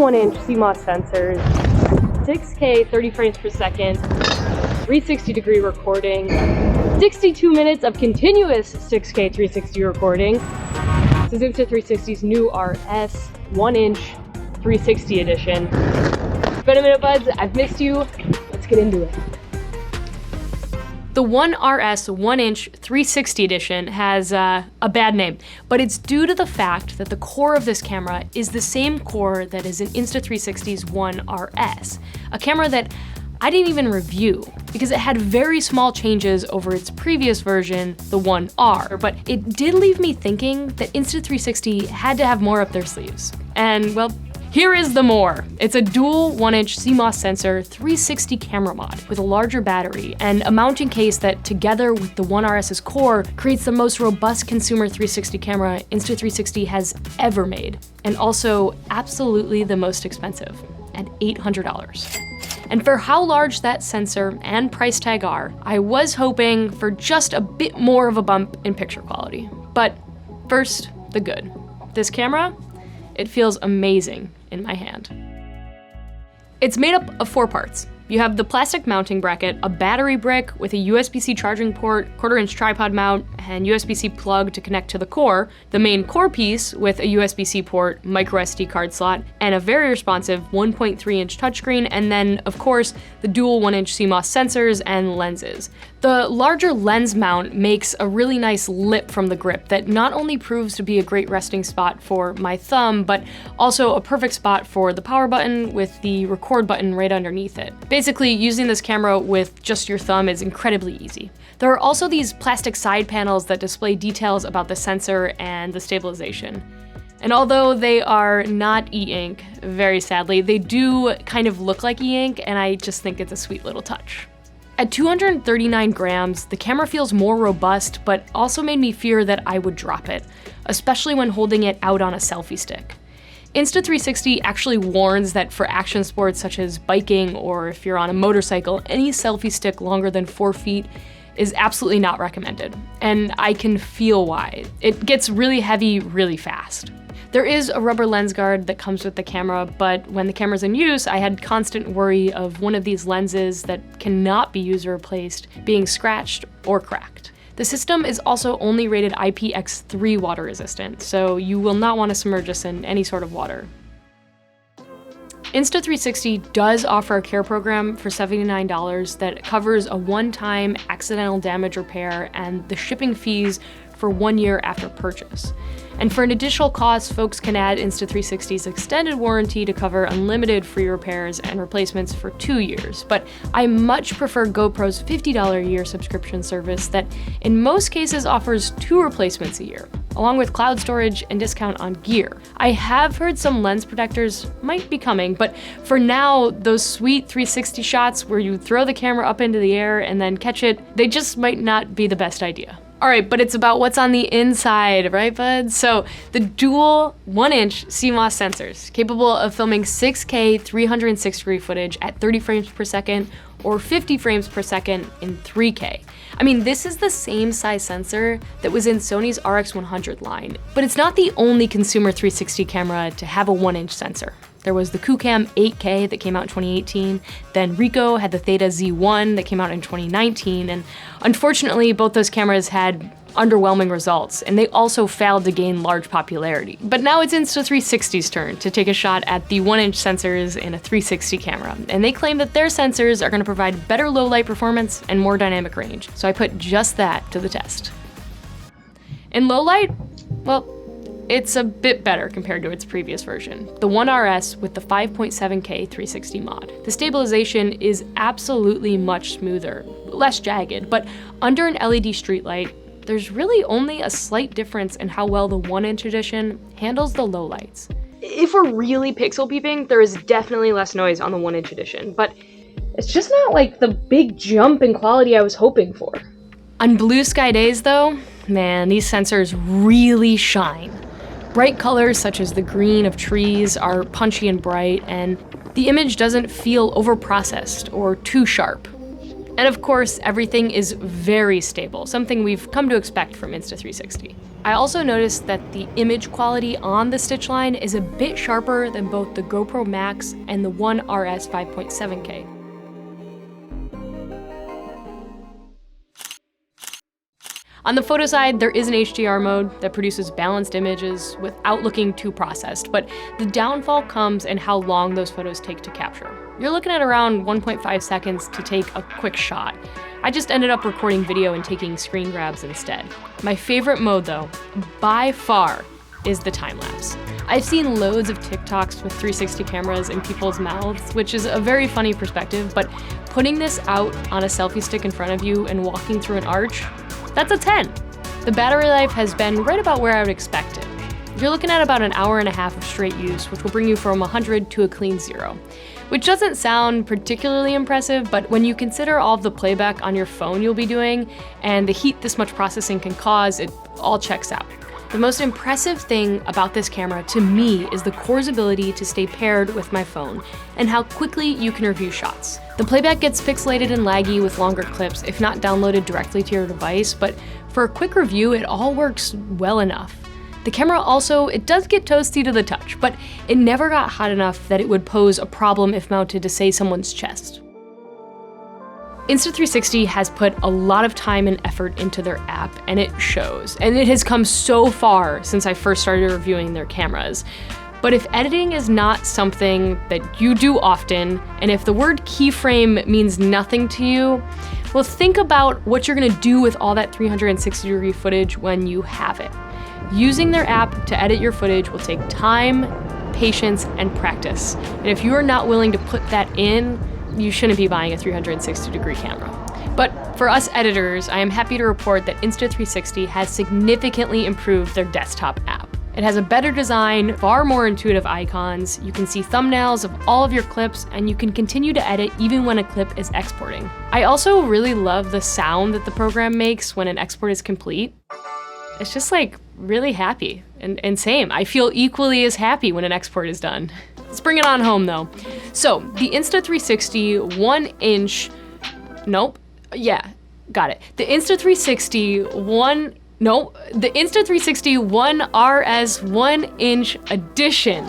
1-inch CMOS sensors, 6K 30 frames per second, 360-degree recording, 62 minutes of continuous 6K 360 recording. This is Insta360's new RS 1-inch 360 edition. It's been a minute, buds. I've missed you. Let's get into it. The One RS 1-inch 360 edition has a bad name, but it's due to the fact that the core of this camera is the same core that is in Insta360's One RS, a camera that I didn't even review because it had very small changes over its previous version, the One R, but it did leave me thinking that Insta360 had to have more up their sleeves. And well, here is the more. It's a dual 1-inch CMOS sensor 360 camera mod with a larger battery and a mounting case that, together with the One RS's core, creates the most robust consumer 360 camera Insta360 has ever made, and also absolutely the most expensive, at $800. And for how large that sensor and price tag are, I was hoping for just a bit more of a bump in picture quality. But first, the good. This camera, it feels amazing in my hand. It's made up of 4 parts. You have the plastic mounting bracket, a battery brick with a USB-C charging port, 1/4-inch tripod mount, and USB-C plug to connect to the core, the main core piece with a USB-C port, micro SD card slot, and a very responsive 1.3-inch touchscreen, and then, of course, the dual 1-inch CMOS sensors and lenses. The larger lens mount makes a really nice lip from the grip that not only proves to be a great resting spot for my thumb, but also a perfect spot for the power button with the record button right underneath it. Basically, using this camera with just your thumb is incredibly easy. There are also these plastic side panels that display details about the sensor and the stabilization. And although they are not e-ink, very sadly, they do kind of look like e-ink, and I just think it's a sweet little touch. At 239 grams, the camera feels more robust, but also made me fear that I would drop it, especially when holding it out on a selfie stick. Insta360 actually warns that for action sports such as biking or if you're on a motorcycle, any selfie stick longer than 4 feet is absolutely not recommended, and I can feel why. It gets really heavy really fast. There is a rubber lens guard that comes with the camera, but when the camera's in use, I had constant worry of one of these lenses that cannot be used or replaced being scratched or cracked. The system is also only rated IPX3 water resistant, so you will not want to submerge this in any sort of water. Insta360 does offer a care program for $79 that covers a one-time accidental damage repair and the shipping fees for 1 year after purchase. And for an additional cost, folks can add Insta360's extended warranty to cover unlimited free repairs and replacements for 2 years. But I much prefer GoPro's $50 a year subscription service that in most cases offers 2 replacements a year, along with cloud storage and discount on gear. I have heard some lens protectors might be coming, but for now, those sweet 360 shots where you throw the camera up into the air and then catch it, they just might not be the best idea. All right, but it's about what's on the inside, right, buds? So the dual 1-inch CMOS sensors, capable of filming 6K 360-degree footage at 30 frames per second or 50 frames per second in 3K. I mean, this is the same size sensor that was in Sony's RX100 line, but it's not the only consumer 360 camera to have a 1-inch sensor. There was the KuCam 8K that came out in 2018, then Ricoh had the Theta Z1 that came out in 2019, and unfortunately both those cameras had underwhelming results, and they also failed to gain large popularity. But now it's Insta360's turn to take a shot at the 1-inch sensors in a 360 camera, and they claim that their sensors are going to provide better low light performance and more dynamic range, so I put just that to the test. In low light, well, it's a bit better compared to its previous version, the One RS with the 5.7K 360 mod. The stabilization is absolutely much smoother, less jagged, but under an LED streetlight, there's really only a slight difference in how well the 1-inch edition handles the low lights. If we're really pixel peeping, there is definitely less noise on the 1-inch edition, but it's just not like the big jump in quality I was hoping for. On blue sky days though, man, these sensors really shine. Bright colors such as the green of trees are punchy and bright, and the image doesn't feel overprocessed or too sharp. And of course, everything is very stable, something we've come to expect from Insta360. I also noticed that the image quality on the stitch line is a bit sharper than both the GoPro Max and the One RS 5.7K. On the photo side, there is an HDR mode that produces balanced images without looking too processed, but the downfall comes in how long those photos take to capture. You're looking at around 1.5 seconds to take a quick shot. I just ended up recording video and taking screen grabs instead. My favorite mode though, by far, is the time-lapse. I've seen loads of TikToks with 360 cameras in people's mouths, which is a very funny perspective, but putting this out on a selfie stick in front of you and walking through an arch, that's a 10. The battery life has been right about where I would expect it. You're looking at about an hour and a half of straight use, which will bring you from 100 to a clean 0. Which doesn't sound particularly impressive, but when you consider all of the playback on your phone you'll be doing, and the heat this much processing can cause, it all checks out. The most impressive thing about this camera to me is the core's ability to stay paired with my phone, and how quickly you can review shots. The playback gets pixelated and laggy with longer clips, if not downloaded directly to your device, but for a quick review, it all works well enough. The camera also, it does get toasty to the touch, but it never got hot enough that it would pose a problem if mounted to, say, someone's chest. Insta360 has put a lot of time and effort into their app, and it shows. And it has come so far since I first started reviewing their cameras. But if editing is not something that you do often, and if the word keyframe means nothing to you, well, think about what you're gonna do with all that 360-degree footage when you have it. Using their app to edit your footage will take time, patience, and practice. And if you are not willing to put that in, you shouldn't be buying a 360-degree camera. But for us editors, I am happy to report that Insta360 has significantly improved their desktop app. It has a better design, far more intuitive icons, you can see thumbnails of all of your clips, and you can continue to edit even when a clip is exporting. I also really love the sound that the program makes when an export is complete. It's just like really happy, and same, I feel equally as happy when an export is done. Let's bring it on home though. So the Insta360 1-inch, nope, yeah, got it. The Insta360 One RS 1-inch edition.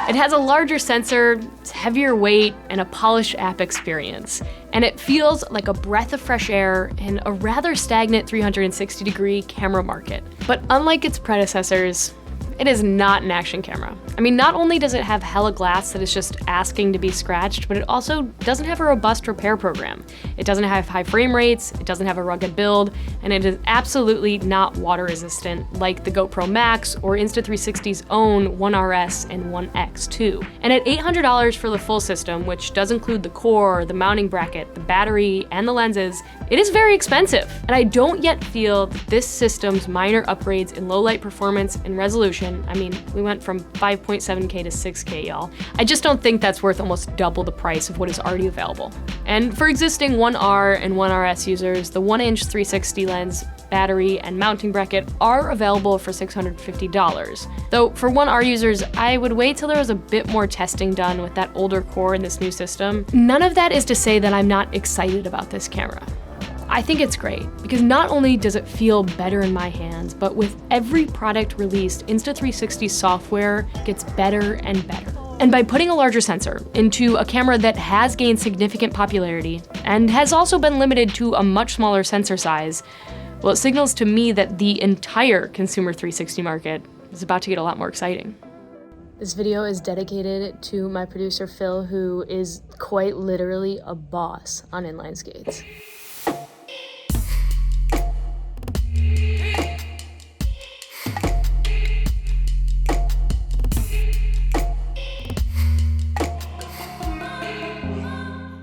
It has a larger sensor, it's heavier weight, and a polished app experience. And it feels like a breath of fresh air in a rather stagnant 360-degree camera market. But unlike its predecessors, it is not an action camera. I mean, not only does it have hella glass that is just asking to be scratched, but it also doesn't have a robust repair program. It doesn't have high frame rates, it doesn't have a rugged build, and it is absolutely not water resistant like the GoPro Max or Insta360's own One RS and One X2. And at $800 for the full system, which does include the core, the mounting bracket, the battery, and the lenses, it is very expensive. And I don't yet feel that this system's minor upgrades in low light performance and resolution, I mean, we went from 5.7K to 6K, y'all. I just don't think that's worth almost double the price of what is already available. And for existing One R and One RS users, the 1-inch 360 lens, battery, and mounting bracket are available for $650. Though for One R users, I would wait till there was a bit more testing done with that older core in this new system. None of that is to say that I'm not excited about this camera. I think it's great, because not only does it feel better in my hands, but with every product released, Insta360 software gets better and better. And by putting a larger sensor into a camera that has gained significant popularity, and has also been limited to a much smaller sensor size, well, it signals to me that the entire consumer 360 market is about to get a lot more exciting. This video is dedicated to my producer Phil, who is quite literally a boss on inline skates.